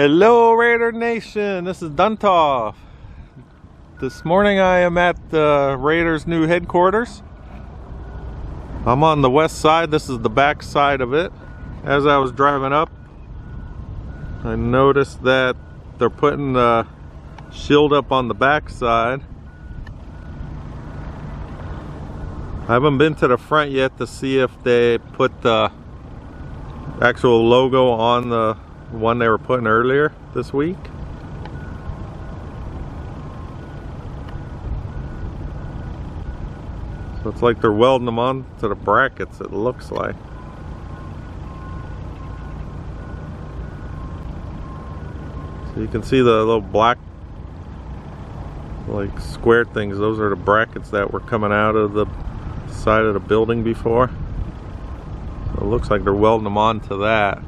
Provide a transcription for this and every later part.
Hello Raider Nation, this is Duntov. This morning I am at the Raiders' new headquarters. I'm on the west side, this is the back side of it. As I was driving up, I noticed that they're putting the shield up on the back side. I haven't been to the front yet to see if they put the actual logo on the one they were putting earlier this week. So it's like they're welding them on to the brackets, it looks like. So you can see the little black like square things, those are the brackets that were coming out of the side of the building before. So it looks like they're welding them onto that.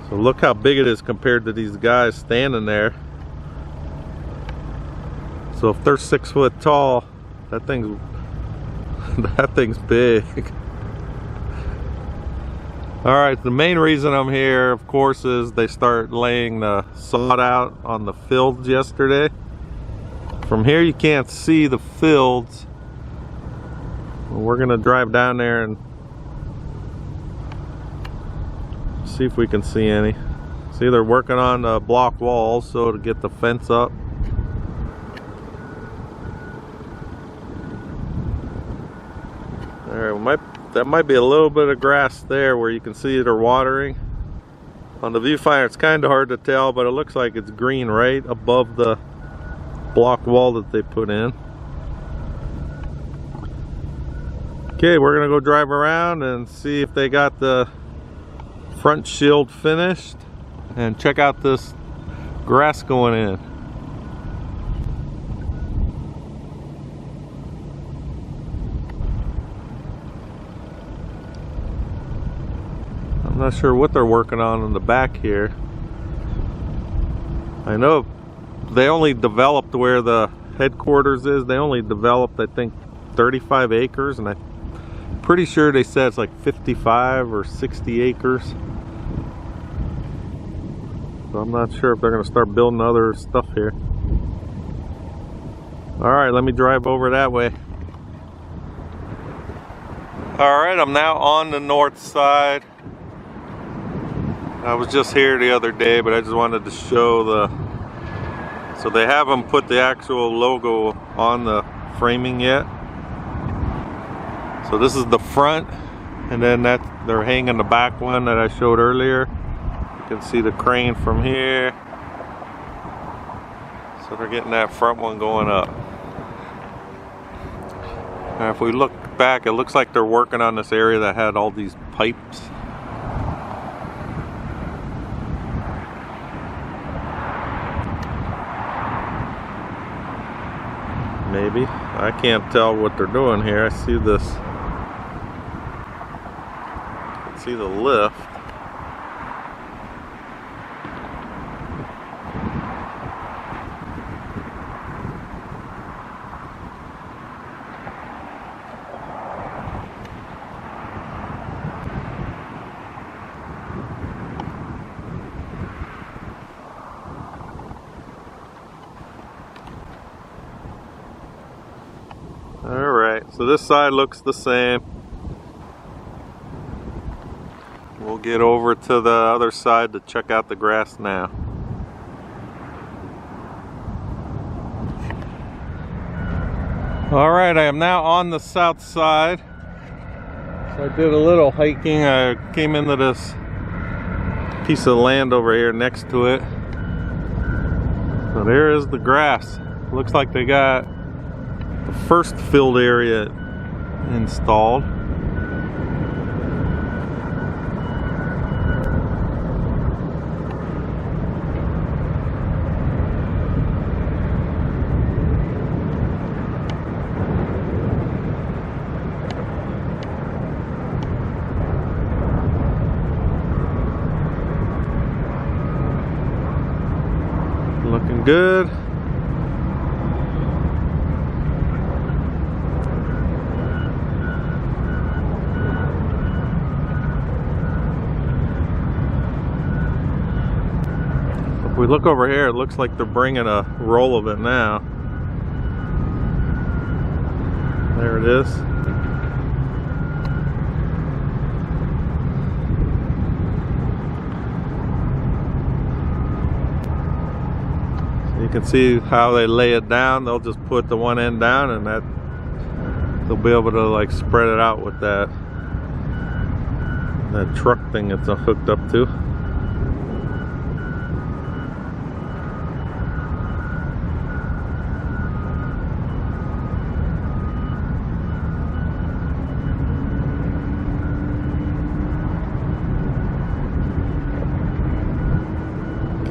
So look how big it is compared to these guys standing there. So if they're 6 foot tall, that thing's big. Alright, the main reason I'm here, of course, is they start laying the sod out on the fields yesterday. From here you can't see the fields. We're gonna drive down there and see if we can see any. See, they're working on the block walls so to get the fence up. Alright, that might be a little bit of grass there where you can see they're watering. On the viewfinder it's kind of hard to tell, but it looks like it's green right above the block wall that they put in. Okay, we're gonna go drive around and see if they got the front shield finished and check out this grass going in. I'm not sure what they're working on in the back here. I know they only developed where the headquarters is. They only developed, I think, 35 acres, and I'm pretty sure they said it's like 55 or 60 acres. So I'm not sure if they're going to start building other stuff here. Alright, let me drive over that way. Alright, I'm now on the north side. I was just here the other day, but I just wanted to show so they haven't put the actual logo on the framing yet. So this is the front, and then they're hanging the back one that I showed earlier. You can see the crane from here. So they're getting that front one going up. Now if we look back, it looks like they're working on this area that had all these pipes. Maybe. I can't tell what they're doing here. I see this. I can see the lift. Alright, so this side looks the same. We'll get over to the other side to check out the grass now. Alright, I am now on the south side. So I did a little hiking. I came into this piece of land over here next to it. So there is the grass. Looks like they got the first field area installed. Looking good. we look over here, it looks like they're bringing a roll of it now. There it is. So you can see how they lay it down. They'll just put the one end down, and that they'll be able to like spread it out with that truck thing it's hooked up to.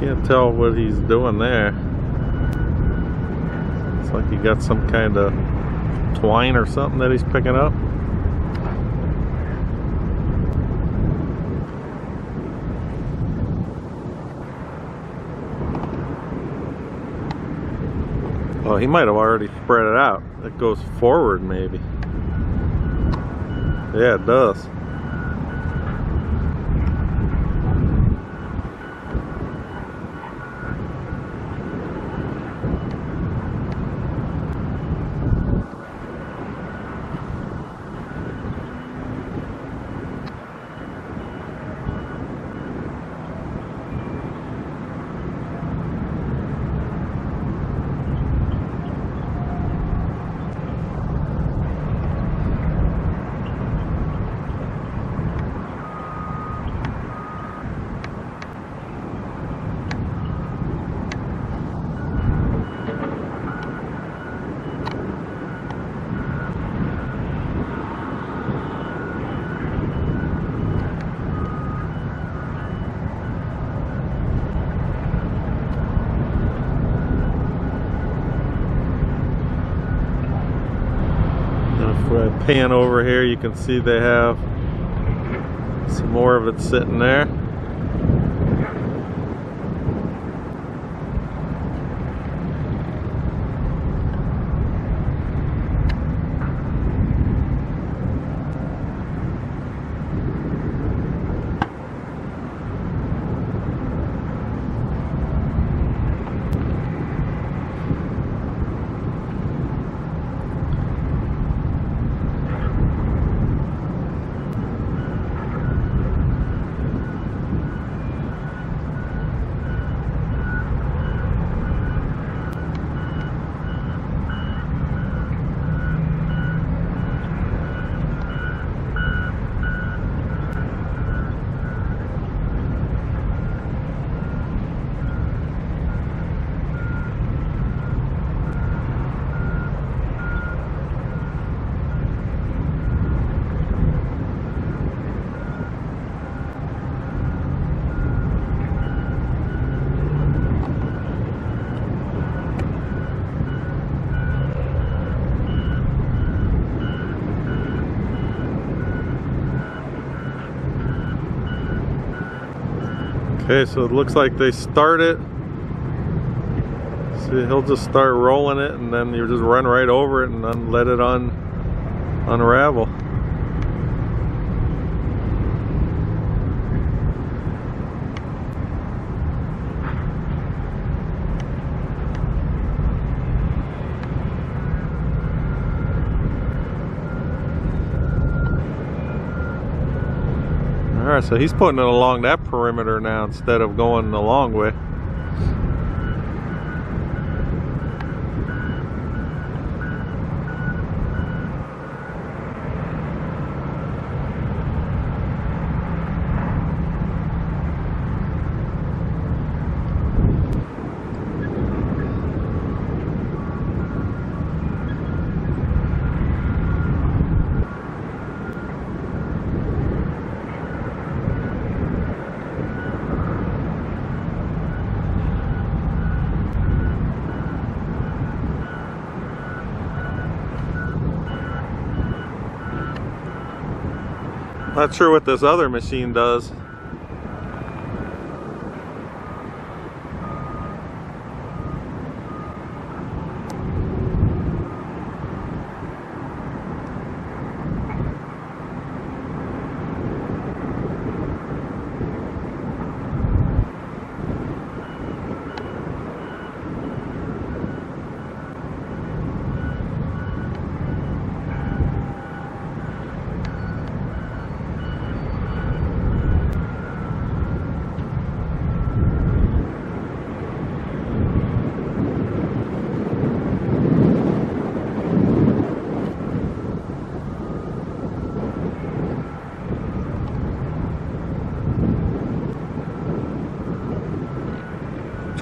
Can't tell what he's doing there. It's like he got some kind of twine or something that he's picking up. Oh, he might have already spread it out. It goes forward maybe. Yeah, it does. If I pan over here, you can see they have some more of it sitting there. Okay, so it looks like they start it. See, he'll just start rolling it, and then you just run right over it and then let it unravel. Alright, so he's putting it along that perimeter now instead of going the long way. Not sure what this other machine does.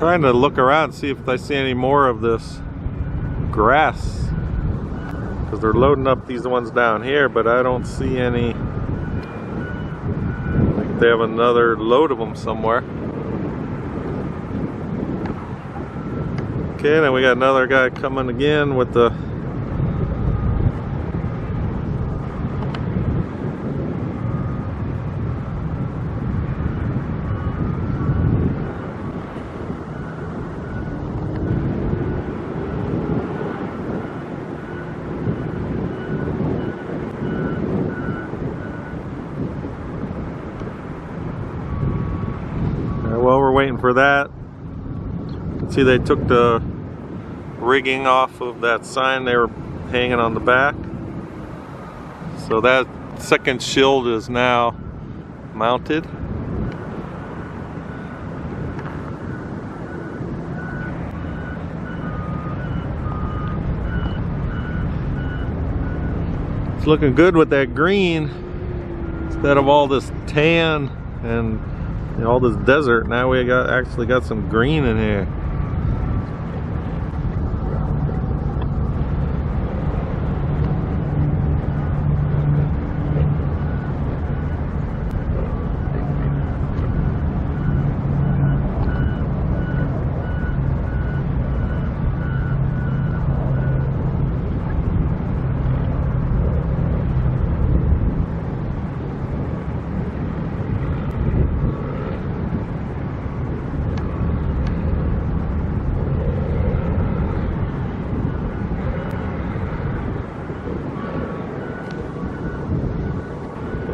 Trying to look around, see if I see any more of this grass, because they're loading up these ones down here, but I don't see any. Like they have another load of them somewhere. Okay, then we got another guy coming again with the while we're waiting for that. See, they took the rigging off of that sign they were hanging on the back. So that second shield is now mounted. It's looking good with that green instead of all this tan and all this desert. Now we actually got some green in here.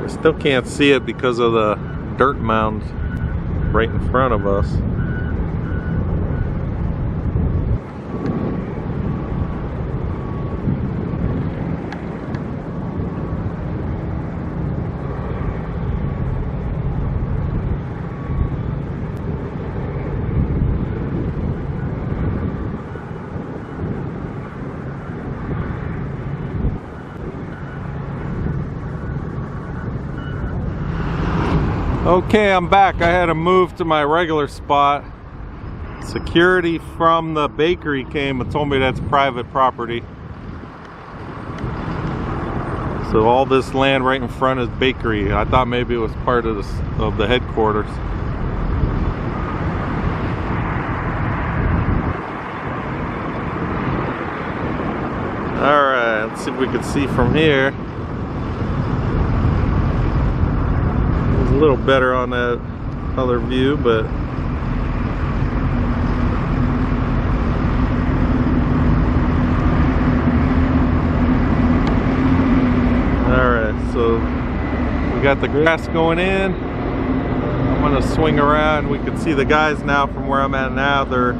Still can't see it because of the dirt mound right in front of us. Okay, I'm back. I had to move to my regular spot. Security from the bakery came and told me that's private property. So all this land right in front is bakery. I thought maybe it was part of the headquarters. Alright, let's see if we can see from here. A little better on that other view, but alright, so we got the grass going in. I'm gonna swing around. We can see the guys now from where I'm at now. They're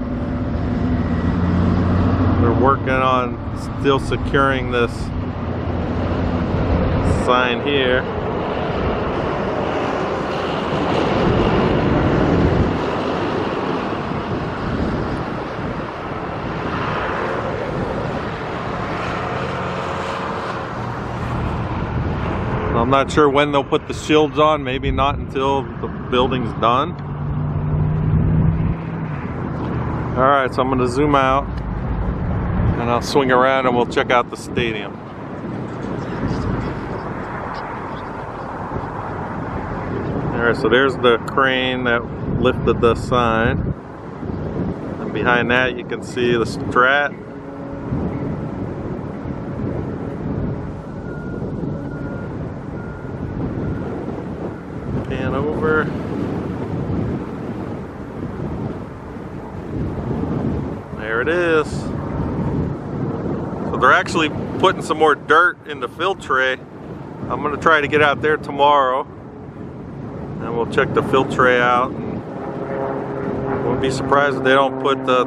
working on still securing this sign here. I'm not sure when they'll put the shields on, maybe not until the building's done. Alright, so I'm going to zoom out and I'll swing around and we'll check out the stadium. Alright, so there's the crane that lifted the sign. And behind that you can see the Strat. Pan over. There it is. So they're actually putting some more dirt in the fill tray. I'm going to try to get out there tomorrow and we'll check the fill tray out. And won't be surprised if they don't put the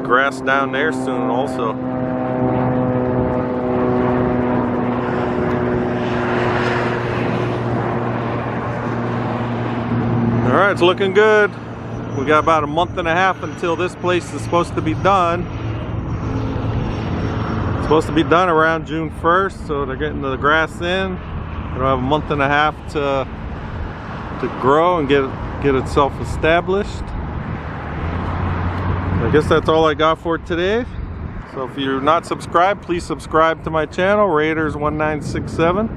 grass down there soon also. Alright, it's looking good. We got about a month and a half until this place is supposed to be done. It's supposed to be done around June 1st, so they're getting the grass in. It'll have a month and a half to grow and get itself established. guess that's all I got for today. So if you're not subscribed, please subscribe to my channel, Raiders1967.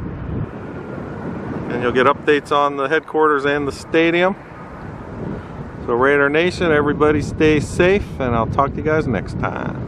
And you'll get updates on the headquarters and the stadium. So Raider Nation, everybody stay safe, and I'll talk to you guys next time.